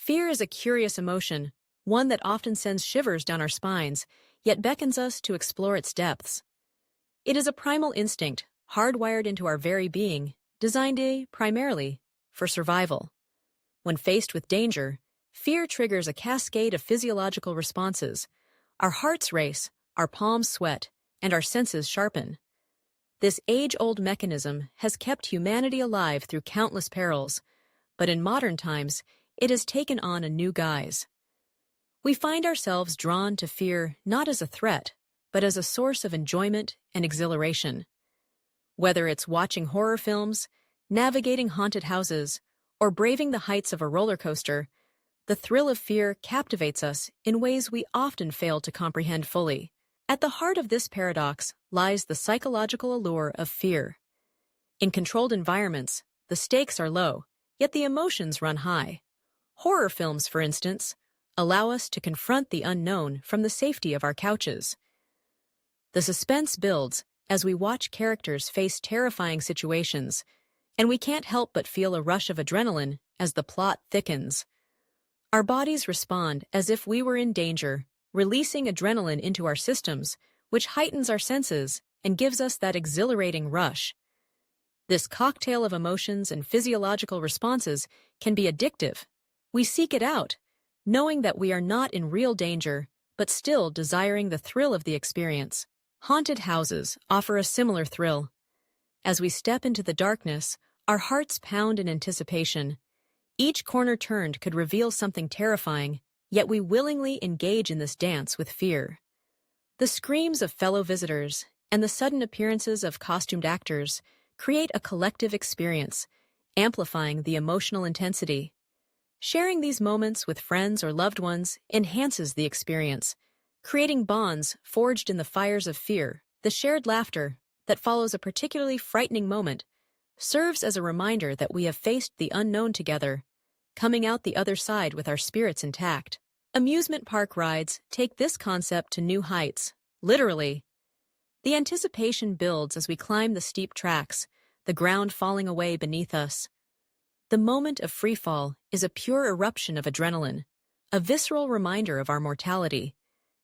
Fear is a curious emotion, one that often sends shivers down our spines, yet beckons us to explore its depths. It is a primal instinct, hardwired into our very being, designed primarily for survival. When faced with danger, fear triggers a cascade of physiological responses. Our hearts race, our palms sweat, and our senses sharpen. This age-old mechanism has kept humanity alive through countless perils, but in modern times, it has taken on a new guise. We find ourselves drawn to fear not as a threat, but as a source of enjoyment and exhilaration. Whether it's watching horror films, navigating haunted houses, or braving the heights of a roller coaster, the thrill of fear captivates us in ways we often fail to comprehend fully. At the heart of this paradox lies the psychological allure of fear. In controlled environments, the stakes are low, yet the emotions run high. Horror films, for instance, allow us to confront the unknown from the safety of our couches. The suspense builds as we watch characters face terrifying situations, and we can't help but feel a rush of adrenaline as the plot thickens. Our bodies respond as if we were in danger, releasing adrenaline into our systems, which heightens our senses and gives us that exhilarating rush. This cocktail of emotions and physiological responses can be addictive. We seek it out, knowing that we are not in real danger, but still desiring the thrill of the experience. Haunted houses offer a similar thrill. As we step into the darkness, our hearts pound in anticipation. Each corner turned could reveal something terrifying, yet we willingly engage in this dance with fear. The screams of fellow visitors and the sudden appearances of costumed actors create a collective experience, amplifying the emotional intensity. Sharing these moments with friends or loved ones enhances the experience, creating bonds forged in the fires of fear. The shared laughter that follows a particularly frightening moment serves as a reminder that we have faced the unknown together, coming out the other side with our spirits intact. Amusement park rides take this concept to new heights, literally. The anticipation builds as we climb the steep tracks, the ground falling away beneath us. The moment of freefall is a pure eruption of adrenaline, a visceral reminder of our mortality.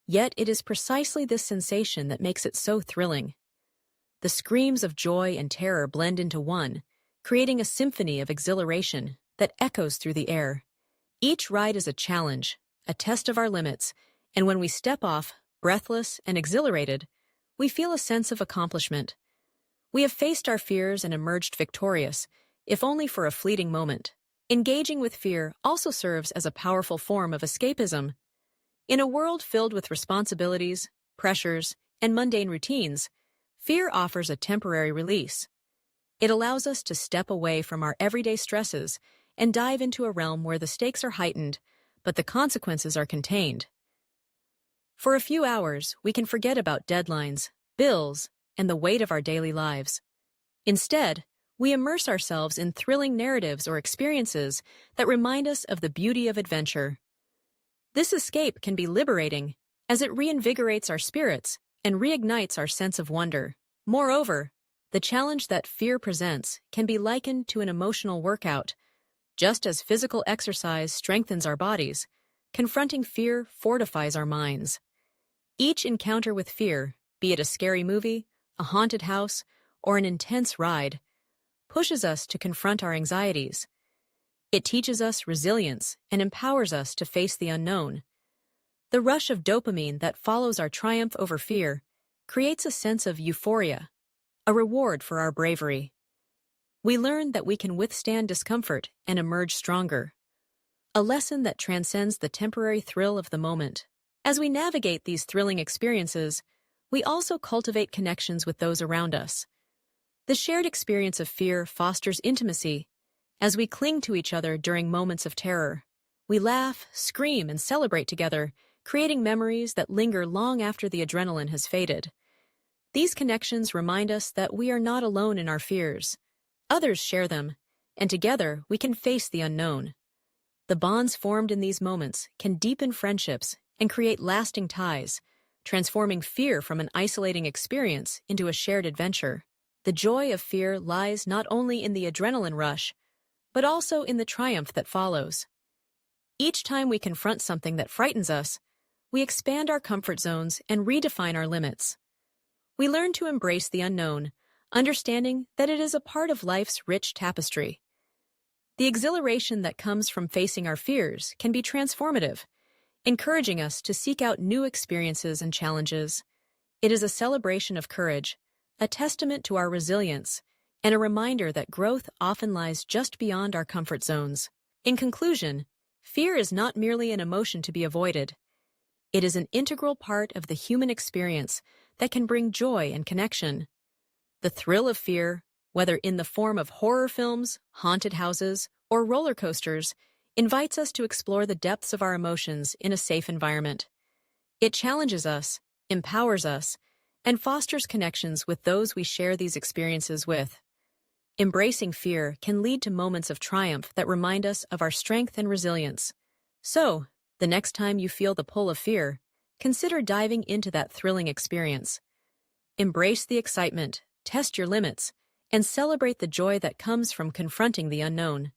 Yet it is precisely this sensation that makes it so thrilling. The screams of joy and terror blend into one, creating a symphony of exhilaration that echoes through the air. Each ride is a challenge, a test of our limits, and when we step off, breathless and exhilarated, we feel a sense of accomplishment. We have faced our fears and emerged victorious, if only for a fleeting moment. Engaging with fear also serves as a powerful form of escapism. In a world filled with responsibilities, pressures, and mundane routines, fear offers a temporary release. It allows us to step away from our everyday stresses and dive into a realm where the stakes are heightened, but the consequences are contained. For a few hours, we can forget about deadlines, bills, and the weight of our daily lives. Instead, we immerse ourselves in thrilling narratives or experiences that remind us of the beauty of adventure. This escape can be liberating, as it reinvigorates our spirits and reignites our sense of wonder. Moreover, the challenge that fear presents can be likened to an emotional workout. Just as physical exercise strengthens our bodies, confronting fear fortifies our minds. Each encounter with fear, be it a scary movie, a haunted house, or an intense ride, pushes us to confront our anxieties. It teaches us resilience and empowers us to face the unknown. The rush of dopamine that follows our triumph over fear creates a sense of euphoria, a reward for our bravery. We learn that we can withstand discomfort and emerge stronger, a lesson that transcends the temporary thrill of the moment. As we navigate these thrilling experiences, we also cultivate connections with those around us. The shared experience of fear fosters intimacy. As we cling to each other during moments of terror, we laugh, scream, and celebrate together, creating memories that linger long after the adrenaline has faded. These connections remind us that we are not alone in our fears. Others share them, and together we can face the unknown. The bonds formed in these moments can deepen friendships and create lasting ties, transforming fear from an isolating experience into a shared adventure. The joy of fear lies not only in the adrenaline rush, but also in the triumph that follows. Each time we confront something that frightens us, we expand our comfort zones and redefine our limits. We learn to embrace the unknown, understanding that it is a part of life's rich tapestry. The exhilaration that comes from facing our fears can be transformative, encouraging us to seek out new experiences and challenges. It is a celebration of courage, a testament to our resilience, and a reminder that growth often lies just beyond our comfort zones. In conclusion, fear is not merely an emotion to be avoided. It is an integral part of the human experience that can bring joy and connection. The thrill of fear, whether in the form of horror films, haunted houses, or roller coasters, invites us to explore the depths of our emotions in a safe environment. It challenges us, empowers us, and fosters connections with those we share these experiences with. Embracing fear can lead to moments of triumph that remind us of our strength and resilience. So, the next time you feel the pull of fear, consider diving into that thrilling experience. Embrace the excitement, test your limits, and celebrate the joy that comes from confronting the unknown.